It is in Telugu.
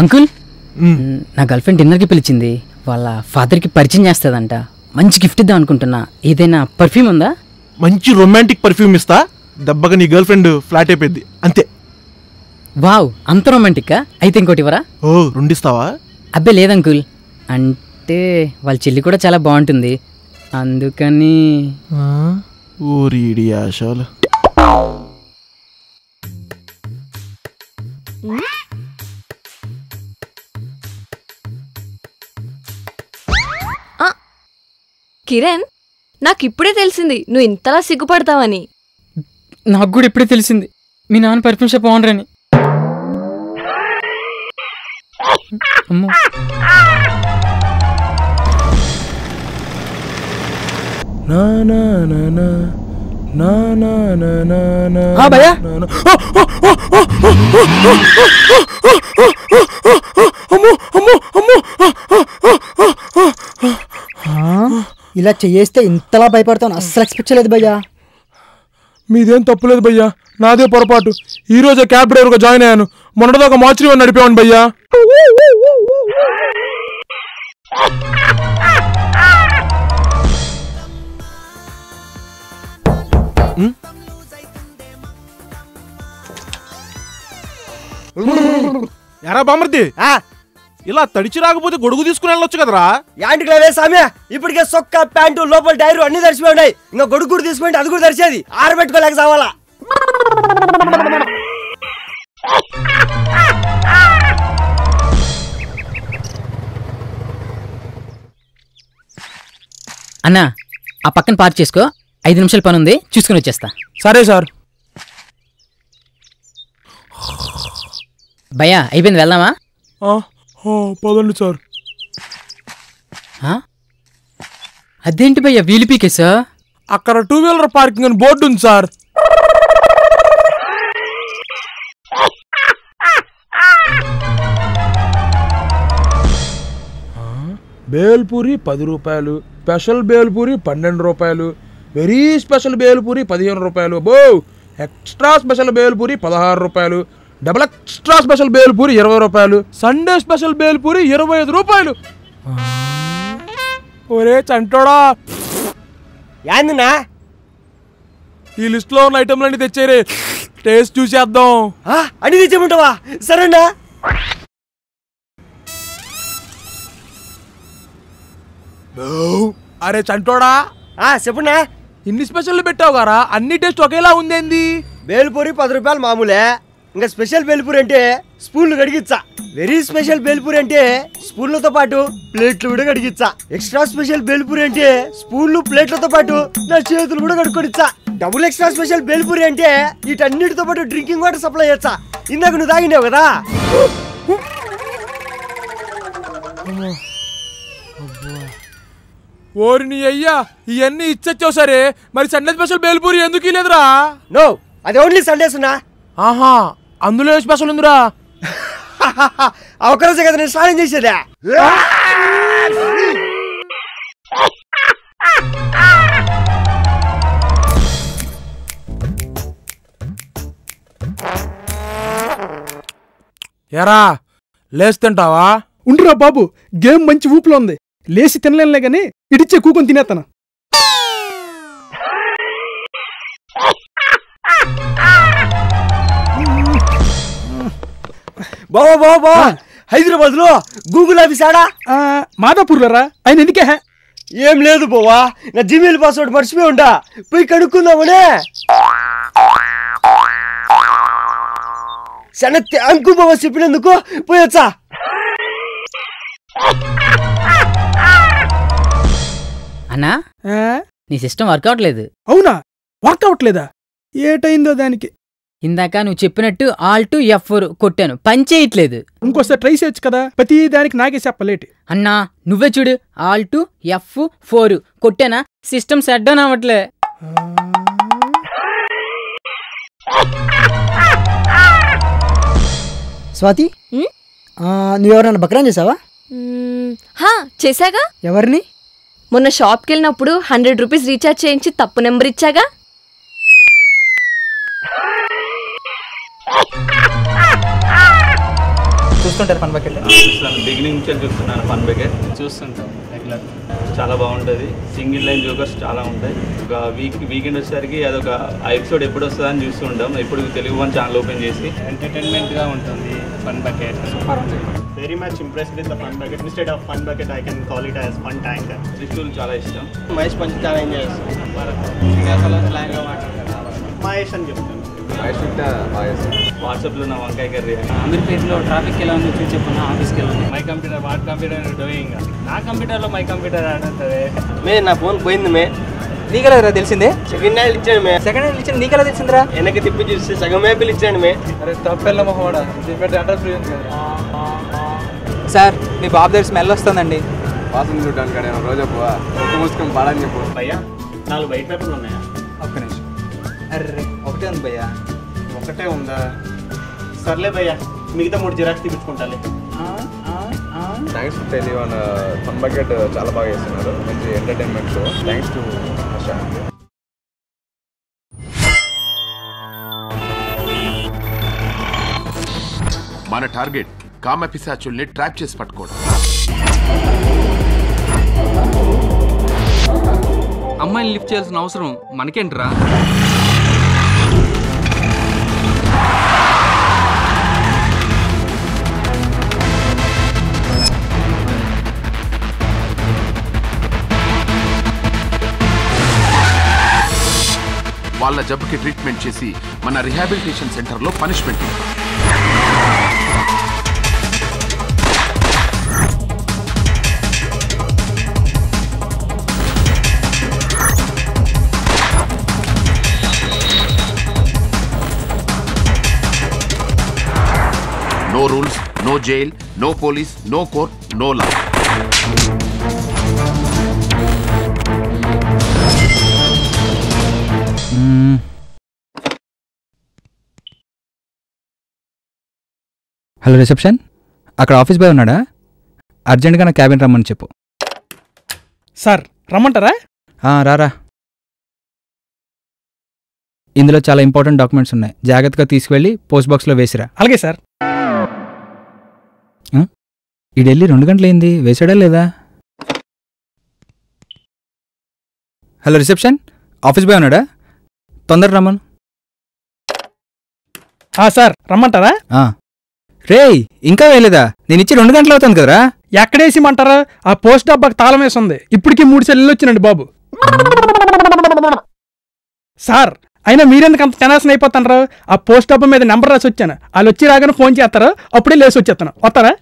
అంకుల్, నా గర్ల్ ఫ్రెండ్ డిన్నర్కి పిలిచింది. వాళ్ళ ఫాదర్కి పరిచయం చేస్తుందంట. మంచి గిఫ్ట్ ఇద్దాం అనుకుంటున్నా. ఏదైనా పర్ఫ్యూమ్ ఉందా? మంచి రొమాంటిక్ పర్ఫ్యూమ్ ఇస్తా, దెబ్బగా నీ గర్ల్ ఫ్రెండ్ ఫ్లాట్ అయిపోయింది అంతే. వావ్, అంత రొమాంటిక్కా? అయితే ఇంకోటి ఇవ్వరా? ఓ, రెండిస్తావా? అబ్బే లేదంకుల్, అంటే వాళ్ళ చెల్లి కూడా చాలా బాగుంటుంది, అందుకని. ఊరి ఆశాలు. కిరణ్, నాకిప్పుడే తెలిసింది నువ్వు ఇంతలా సిగ్గుపడతావని. నాకు కూడా ఇప్పుడే తెలిసింది మీ నాన్న పర్ఫ్యూమ్ షాప్ ఓనర్ అని. అమ్మో, భయ్యా ఇలా చేస్తే ఇంతలా భయపడతాను అస్సలు ఎక్స్పెక్ట్ చేయలేదు భయ్యా. మీదేం తప్పులేదు భయ్యా, నాదే పొరపాటు. ఈ రోజే క్యాబ్ డ్రైవర్గా జాయిన్ అయ్యాను. మొన్నటిదాకా మార్చి నడిపాను భయ్యా. ఎరా బామర్ది, ఇలా తడిచి రాకపోతే గొడుగు తీసుకుని వెళ్ళొచ్చు కదరా. యాంటికి లేవే సామ్య, ఇప్పటికే సొక్క ప్యాంటు లోపల టైరు అన్ని తడిచిపోయి ఉన్నాయి. ఇంకా గొడుగు కూడా తీసుకుంటే అది కూడా తడిచేది, ఆరబెట్టుకోలేక సావాలా. అన్నా ఆ పక్కన పార్క్ చేసుకో, 5 నిమిషాల పని ఉంది, చూసుకుని వచ్చేస్తా. సరే సార్. భయ్యా అయిపోయింది, వెళ్దామా? పదండి సార్. అదేంటి భయ్యా వీలు పీకేసా? అక్కడ 2 వీలర్ పార్కింగ్ అని బోర్డు ఉంది సార్. బేల్పూరి 10 రూపాయలు, స్పెషల్ బేల్పూరి 12 రూపాయలు, వెరీ స్పెషల్ బేల్పూరి 15 రూపాయలు, బో ఎక్స్ట్రా స్పెషల్ బేల్పూరి 16 రూపాయలు, డబుల్ ఎక్స్ట్రా స్పెషల్ బేల్పూరి 20 రూపాయలు, సండే స్పెషల్ బేల్పూరి 25 రూపాయలు. ఒరే చంటోడా, ఏందన్నా ఈ లిస్ట్ లో ఉన్న ఐటమ్లన్నీ తెచ్చేరే, టేస్ట్ చూసేద్దాం. అన్ని తెచ్చేమంటావా? సరేనా. అరే చంటోడా, చెప్పున్నా. ఇన్ని స్పెషల్ పెట్టావు గారా, అన్ని టేస్ట్ ఒకేలా ఉందేంది? బేల్పూరి 10 రూపాయలు మామూలే. ఇంకా స్పెషల్ బేల్పూరి అంటే స్పూన్లు కడిగిచ్చా. వెరీ స్పెషల్ బేల్పూరి అంటే స్పూన్లతో పాటు ప్లేట్లు కూడా కడిగిచ్చా. ఎక్స్ట్రా స్పెషల్ బేల్పూరి అంటే స్పూన్లు ప్లేట్లతో పాటు నా చేతులు కూడా కడుక్కొనిచ్చా. డబుల్ ఎక్స్ట్రా స్పెషల్ బేల్పూరి అంటే వీటన్నిటితో పాటు డ్రింకింగ్ వాటర్ సప్లై చేస్తా. ఇందాక నువ్వు తాగినావు కదా. ఓరిని అయ్యా, ఇవన్నీ ఇచ్చొచ్చావు సరే, మరి సండే స్పెషల్ బేల్పూరి ఎందుకు లేదురా? నో, అది ఓన్లీ సండేస్ ఉన్నా. ఆహా, అందులో స్పెషల్ ఉందిరా. ఒక్కరోజే కదా నేను స్నానం చేసేదా. ఎరా లేచి తింటావా? ఉండురా బాబు, గేమ్ మంచి ఊపులో ఉంది, లేచి తినలేనులే గాని ఇడిచ్చే కూకొని తినేస్తాను. బాబా బాబా బాబా, హైదరాబాద్ లో గూగుల్ ఆఫీస్ ఆడా? మాదాపూర్లరా. ఆయన ఎందుకే? ఏం లేదు బావా, నా జీమెయిల్ పాస్వర్డ్ మర్చిపోయి ఉంటా, పోయి కనుక్కుందామనే. సన్న థ్యాంక్ బాబా చెప్పినందుకు. పోయొచ్చా? అన్నా నీ సిస్టమ్ వర్కౌట్ లేదు. అవునా? వర్కౌట్ లేదా? ఏటైందో దానికి. ఇందాక నువ్వు చెప్పినట్టు Alt F4 కొట్టాను, పని చేయట్లేదు. ఇంకోసారి ట్రై చేయొచ్చు కదా, ప్రతి దానికి నాకే చెప్పలేటి. అన్నా నువ్వే చూడు, Alt F4 కొట్టానా, సిస్టమ్ సెట్ డౌన్ అవ్వట్లే. స్వాతి, నువ్వెవరన్నా బక్రాన్ చేసావా? చేశాగా. ఎవరిని? మొన్న షాప్కి వెళ్ళినప్పుడు 100 రూపీస్ రీఛార్జ్ చేయించి తప్పు నెంబర్ ఇచ్చాగా. చూస్తుంటారు ఫన్ బకెట్? చూస్తాను, బిగినింగ్ నుంచి చూస్తున్నాను ఫన్ బకెట్. చూస్తుంటాం రెగ్యులర్. చాలా బాగుంటుంది. సింగిల్ లైన్ జోకర్స్ చాలా ఉంటాయి. ఒక వీకెండ్ వచ్చేసరికి అదొక ఎపిసోడ్ ఎప్పుడు వస్తుందని చూస్తూ ఉంటాం. ఇప్పుడు తెలుగు వన్ ఛానల్ ఓపెన్ చేసి ఎంటర్టైన్మెంట్గా ఉంటుంది ఫన్ బకెట్. సూపర్ ఉంటుంది. Very much impressed with the fun bucket. Instead of fun bucket, I can call it as fun tanker. Trishul చాలా ఇష్టం. మహేష్ పంచ్ చాలా ఎంజాయ్ చేస్తాం. స్లాంగ్గా మాట్లాడతారు. మహేష్ అని చెప్తాను. వాట్సాప్లో నా వంకాయ కర్రీ అని. అమీర్పేటలో ట్రాఫిక్ ఎలా ఉంది చూసి చెప్పు. ఆఫీస్కి వెళ్ళి my computer what computer doing. నా కంప్యూటర్లో మై కంప్యూటర్ ఆడుతుంది. నా ఫోన్ పోయింది మే. నీకెలా తెలిసిందే? సెకండ్ హ్యాండ్ ఇచ్చాను మే. సెకండ్ హ్యాండ్ ఇచ్చాను, నీకెలా తెలిసిందిరా? వెనక్కి తిప్పి చూస్తే సగం మేపిల్ ఇచ్చాను మే. అరే తప్పెళ్ళ మొహోడా, అడ్రస్ ఫ్రీ ఉంది కదా. సార్ మీ బాబు దగ్గర స్మెల్ వస్తుందండి. వాసన చూడడానికి రోజా పోవా ఒక్క మూసుకొని పాడని చెప్పు. భయ్యా 4 వైట్ పేపర్లు ఉన్నాయా? ఒక్క నిమిషం. అర్రే ఒకటే ఉంది భయ్యా. ఒకటే ఉందా? సర్లే భయ్యా, మిగతా 3 జిరాక్స్ తీపించుకుంటాలే. Thanks to TeluguOne fun bucket చాలా బాగా చేస్తున్నారు. మంచి entertainment show. Thanks to Harsha. మన టార్గెట్ కామపిశాచుల్ని ట్రాప్ చేసి పట్టుకోవడం. అమ్మాయిని లిఫ్ట్ చేయాల్సిన అవసరం మనకేంట్రా? వాళ్ళ జబ్బుకి ట్రీట్మెంట్ చేసి మన రిహాబిలిటేషన్ సెంటర్లో punishment. No rules, no jail, no police, no court, no law. Hello reception, అక్కడ ఆఫీస్ బాయ్ ఉన్నాడా? అర్జెంట్గా నా క్యాబిన్ రమ్మని చెప్పు. సార్ రమ్మంటారా? రారా. ఇందులో చాలా ఇంపార్టెంట్ డాక్యుమెంట్స్ ఉన్నాయి, జాగ్రత్తగా తీసుకువెళ్ళి పోస్ట్ బాక్స్లో వేసిరా. అలాగే సార్. ఈ ఢిల్లీ 2 గంటలైంది, వేసాడా లేదా? హలో రిసెప్షన్, ఆఫీస్ బాయ్ ఉన్నాడా? తొందర రమ్మను. సార్ రమ్మంటారా? రేయ్ ఇంకా వేయలేదా? నేను ఇచ్చి 2 గంటలు అవుతుంది కదరా. ఎక్కడేసిమంటారా? ఆ పోస్ట్ డబ్బాకి తాళం వేసి ఉంది. ఇప్పటికీ 3 సెల్లులు వచ్చినండి బాబు. సార్ అయినా మీరెందుకు అంత టెనాషన్ అయిపోతారు? ఆ పోస్ట్ డబ్బా మీద నెంబర్ రాసి వచ్చాను. వాళ్ళు వచ్చి రాగానే ఫోన్ చేస్తారు, అప్పుడే లేసి వచ్చేస్తాను. వస్తారా?